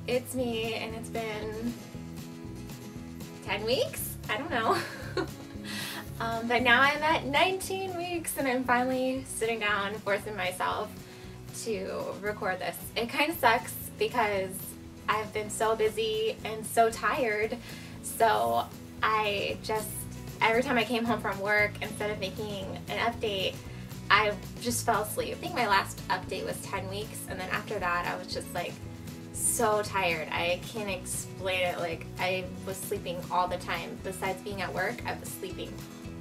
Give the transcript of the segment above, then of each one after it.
it's me, and it's been 10 weeks? I don't know. But now I'm at 19 weeks and I'm finally sitting down, forcing myself to record this. It kind of sucks because I've been so busy and so tired, so I just, every time I came home from work, instead of making an update, I just fell asleep. I think my last update was 10 weeks, and then after that I was just like so tired. I can't explain it. Like, I was sleeping all the time. Besides being at work, I was sleeping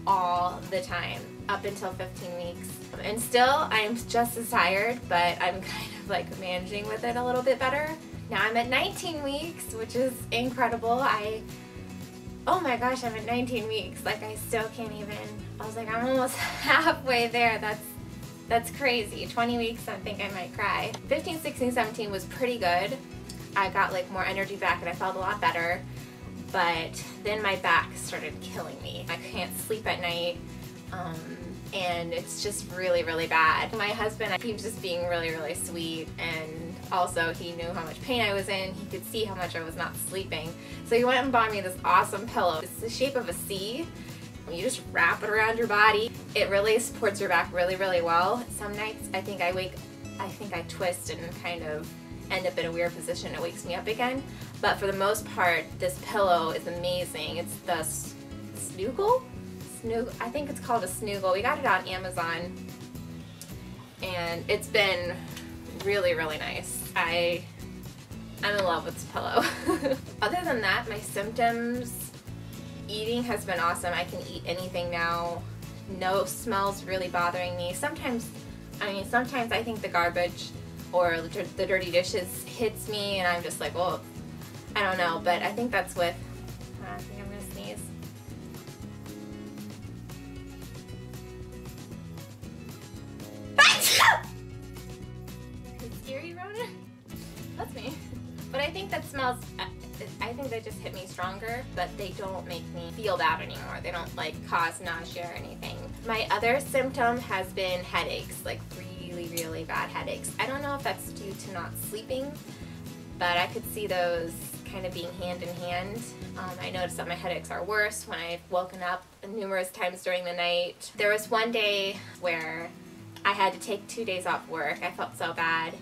all the time up until 15 weeks. And still, I'm just as tired, but I'm kind of like managing with it a little bit better. Now I'm at 19 weeks, which is incredible. Oh my gosh, I'm at 19 weeks. Like, I still can't even, I was like, I'm almost halfway there. That's crazy. 20 weeks, I think I might cry. 15, 16, 17 was pretty good. I got like more energy back and I felt a lot better. But then my back started killing me. I can't sleep at night, and it's just really, really bad. My husband, he was just being really, really sweet, and also he knew how much pain I was in. He could see how much I was not sleeping. So he went and bought me this awesome pillow. It's the shape of a C. You just wrap it around your body. It really supports your back really, really well. Some nights I think I twist and kind of end up in a weird position. It wakes me up again. But for the most part, this pillow is amazing. It's the Snuggle? I think it's called a Snuggle. We got it on Amazon, and it's been really, really nice. I'm in love with this pillow. Other than that, my symptoms, eating has been awesome. I can eat anything now. No smells really bothering me. Sometimes I think the garbage or the dirty dishes hits me, and I'm just like, well, I don't know, but I think that's with, I think I'm gonna sneeze. Is it scary, Rona? That's me. But I think that smells, I think they just hit me stronger, but they don't make me feel bad anymore. They don't like cause nausea or anything. My other symptom has been headaches, like really, really bad headaches. I don't know if that's due to not sleeping, but I could see those kind of being hand in hand. I noticed that my headaches are worse when I've woken up numerous times during the night. There was one day where I had to take 2 days off work. I felt so bad.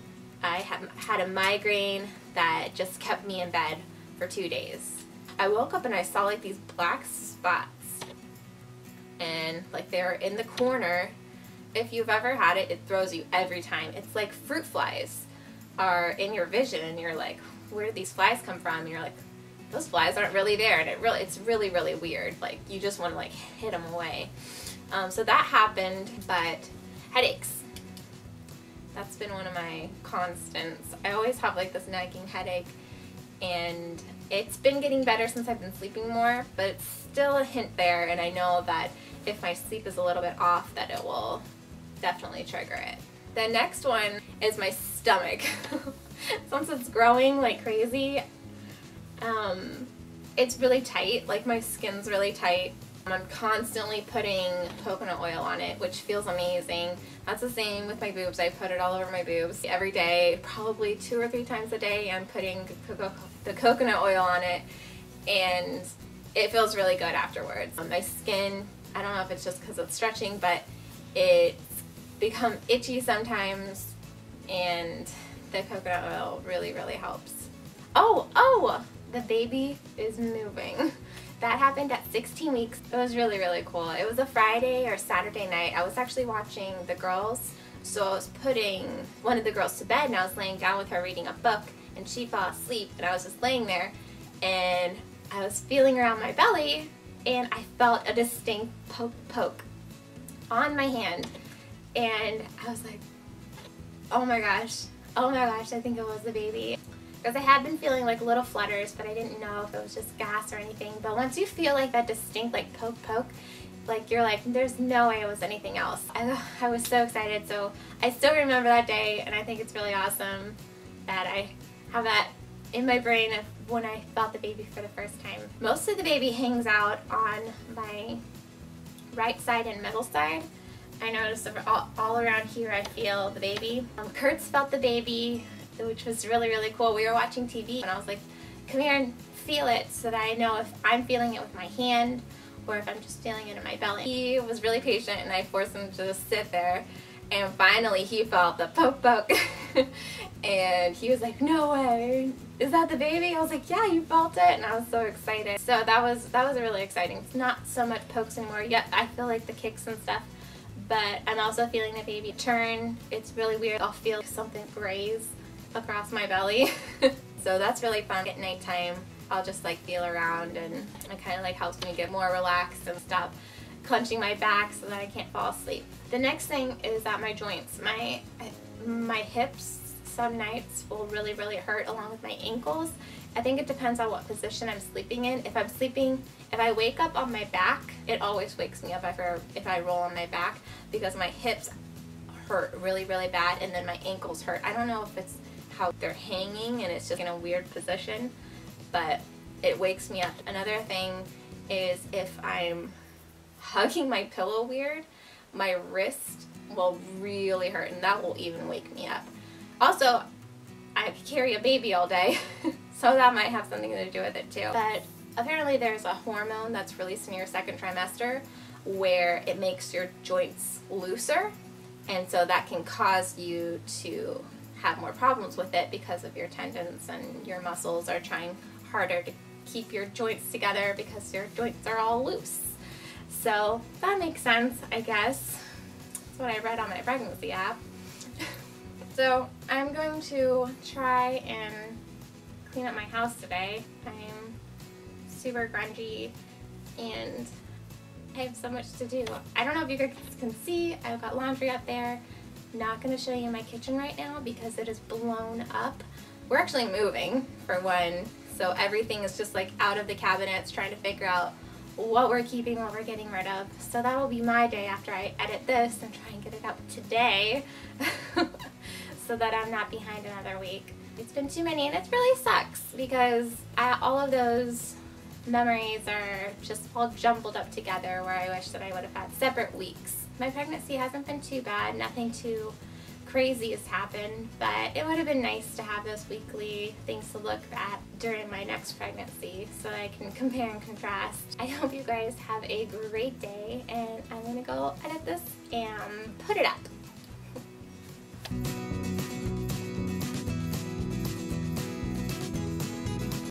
I had a migraine that just kept me in bed for 2 days. I woke up and I saw like these black spots, and like they're in the corner. If you've ever had it, it throws you every time. It's like fruit flies are in your vision, and you're like, where did these flies come from? And you're like, those flies aren't really there, and it's really, really weird. Like, you just want to like hit them away. So that happened, but headaches. That's been one of my constants. I always have like this nagging headache, and it's been getting better since I've been sleeping more, but it's still a hint there, and I know that if my sleep is a little bit off, that it will definitely trigger it. The next one is my stomach. Since it's growing like crazy, it's really tight. Like, my skin's really tight. I'm constantly putting coconut oil on it, which feels amazing. That's the same with my boobs. I put it all over my boobs every day, probably 2 or 3 times a day. I'm putting the coconut oil on it, and it feels really good afterwards. My skin, I don't know if it's just because it's stretching, but it's become itchy sometimes, and the coconut oil really, really helps. Oh, the baby is moving. That happened at 16 weeks. It was really, really cool. It was a Friday or Saturday night. I was actually watching the girls. So I was putting one of the girls to bed, and I was laying down with her reading a book, and she fell asleep, and I was just laying there, and I was feeling around my belly, and I felt a distinct poke on my hand, and I was like, oh my gosh, I think it was the baby. Because I had been feeling like little flutters, but I didn't know if it was just gas or anything. But once you feel like that distinct like poke, like you're like, there's no way it was anything else. I was so excited. So I still remember that day, and I think it's really awesome that I have that in my brain of when I felt the baby for the first time. Most of the baby hangs out on my right side and middle side. I noticed all around here I feel the baby. Kurtz felt the baby which was really, really cool. We were watching TV and I was like, come here and feel it so that I know if I'm feeling it with my hand or if I'm just feeling it in my belly. He was really patient and I forced him to just sit there, and finally he felt the poke. And he was like, no way, is that the baby? I was like, yeah, you felt it, and I was so excited. So that was really exciting. It's not so much pokes anymore. Yet I feel like the kicks and stuff, but I'm also feeling the baby turn. It's really weird. I'll feel something graze across my belly. So that's really fun. At nighttime, I'll just like feel around, and it kind of like helps me get more relaxed and stop clenching my back so that I can't fall asleep. The next thing is that my joints, my hips some nights will really, really hurt, along with my ankles. I think it depends on what position I'm sleeping in. If I wake up on my back, it always wakes me up if I roll on my back, because my hips hurt really, really bad, and then my ankles hurt. I don't know if it's how they're hanging and it's just in a weird position, but it wakes me up. Another thing is if I'm hugging my pillow weird, my wrist will really hurt, and that will even wake me up. Also, I carry a baby all day, so that might have something to do with it too. But apparently there's a hormone that's released in your second trimester where it makes your joints looser, and so that can cause you to have more problems with it because of your tendons, and your muscles are trying harder to keep your joints together because your joints are all loose. So that makes sense, I guess. That's what I read on my pregnancy app. So I'm going to try and clean up my house today. I'm super grungy and I have so much to do. I don't know if you guys can see, I've got laundry up there. I'm not going to show you my kitchen right now because it is blown up. We're actually moving, for one, so everything is just like out of the cabinets, trying to figure out what we're keeping, what we're getting rid of. So that will be my day after I edit this and try and get it out today so that I'm not behind another week. It's been too many, and it really sucks because all of those memories are just all jumbled up together, where I wish that I would have had separate weeks. My pregnancy hasn't been too bad, nothing too crazy has happened, but it would have been nice to have those weekly things to look at during my next pregnancy so I can compare and contrast. I hope you guys have a great day, and I'm gonna go edit this and put it up.